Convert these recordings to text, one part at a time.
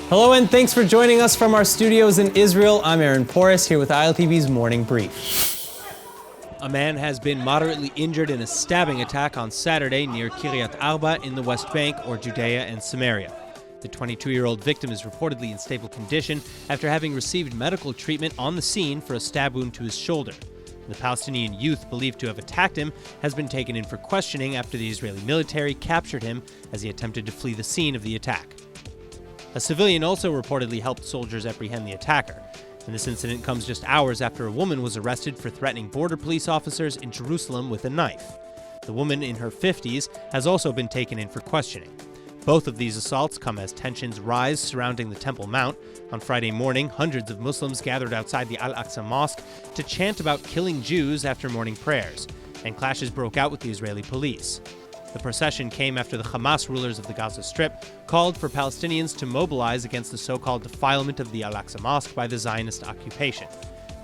Hello and thanks for joining us from our studios in Israel. I'm Aaron Porras here with ILTV's Morning Brief. A man has been moderately injured in a stabbing attack on Saturday near Kiryat Arba in the West Bank, or Judea and Samaria. The 22-year-old victim is reportedly in stable condition after having received medical treatment on the scene for a stab wound to his shoulder. The Palestinian youth believed to have attacked him has been taken in for questioning after the Israeli military captured him as he attempted to flee the scene of the attack. A civilian also reportedly helped soldiers apprehend the attacker, and this incident comes just hours after a woman was arrested for threatening border police officers in Jerusalem with a knife. The woman, in her 50s, has also been taken in for questioning. Both of these assaults come as tensions rise surrounding the Temple Mount. On Friday morning, hundreds of Muslims gathered outside the Al-Aqsa Mosque to chant about killing Jews after morning prayers, and clashes broke out with the Israeli police. The procession came after the Hamas rulers of the Gaza Strip called for Palestinians to mobilize against the so-called defilement of the Al-Aqsa Mosque by the Zionist occupation.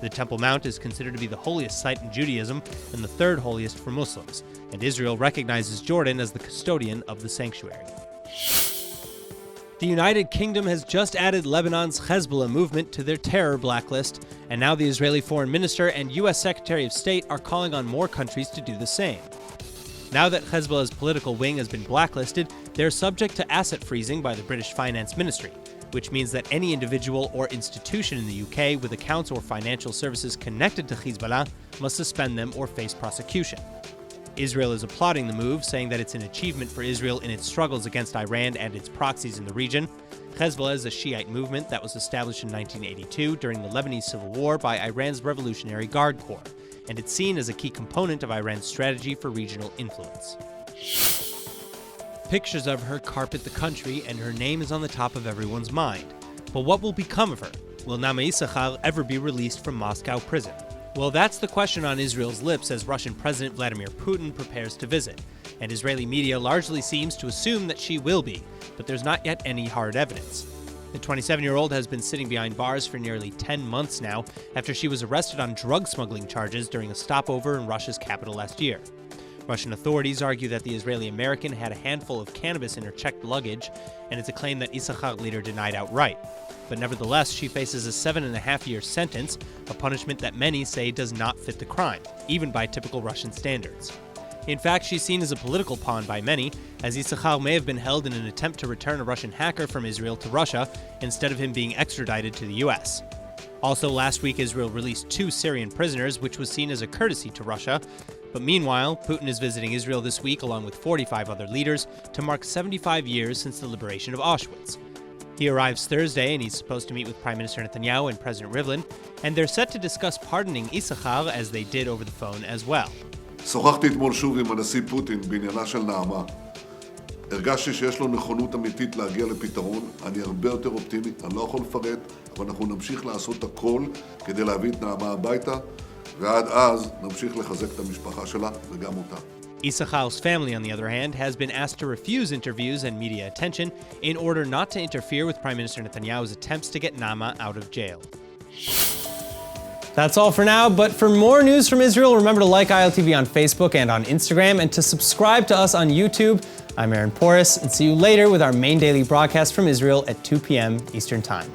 The Temple Mount is considered to be the holiest site in Judaism and the third holiest for Muslims, and Israel recognizes Jordan as the custodian of the sanctuary. The United Kingdom has just added Lebanon's Hezbollah movement to their terror blacklist, and now the Israeli Foreign Minister and U.S. Secretary of State are calling on more countries to do the same. Now that Hezbollah's political wing has been blacklisted, they're subject to asset freezing by the British Finance Ministry, which means that any individual or institution in the UK with accounts or financial services connected to Hezbollah must suspend them or face prosecution. Israel is applauding the move, saying that it's an achievement for Israel in its struggles against Iran and its proxies in the region. Hezbollah is a Shiite movement that was established in 1982 during the Lebanese Civil War by Iran's Revolutionary Guard Corps, and it's seen as a key component of Iran's strategy for regional influence. Pictures of her carpet the country, and her name is on the top of everyone's mind. But what will become of her? Will Naama ever be released from Moscow prison? Well, that's the question on Israel's lips as Russian President Vladimir Putin prepares to visit, and Israeli media largely seems to assume that she will be, but there's not yet any hard evidence. The 27-year-old has been sitting behind bars for nearly 10 months now after she was arrested on drug smuggling charges during a stopover in Russia's capital last year. Russian authorities argue that the Israeli American had a handful of cannabis in her checked luggage, and it's a claim that Issachar later denied outright. But nevertheless, she faces a 7.5-year sentence, a punishment that many say does not fit the crime, even by typical Russian standards. In fact, she's seen as a political pawn by many, as Issachar may have been held in an attempt to return a Russian hacker from Israel to Russia instead of him being extradited to the U.S. Also, last week Israel released 2 Syrian prisoners, which was seen as a courtesy to Russia. But meanwhile, Putin is visiting Israel this week along with 45 other leaders to mark 75 years since the liberation of Auschwitz. He arrives Thursday, and he's supposed to meet with Prime Minister Netanyahu and President Rivlin, and they're set to discuss pardoning Issachar as they did over the phone as well. שוחחתי אתמול שוב עם הנשיא פוטין בעניינה של נעמה. הרגשתי שיש לו נכונות אמיתית להגיע לפתרון. אני הרבה יותר אופטימי, אני לא יכול לפרט, אבל אנחנו נמשיך לעשות הכל כדי להביא את נעמה הביתה, ועד אז נמשיך לחזק את המשפחה שלה וגם אותה. Issachar's family, on the other hand, has been asked to refuse interviews and media attention in order not to interfere with Prime Minister Netanyahu's attempts to get Naama out of jail. That's all for now, but for more news from Israel, remember to like ILTV on Facebook and on Instagram, and to subscribe to us on YouTube. I'm Aaron Porras, and see you later with our main daily broadcast from Israel at 2 p.m. Eastern Time.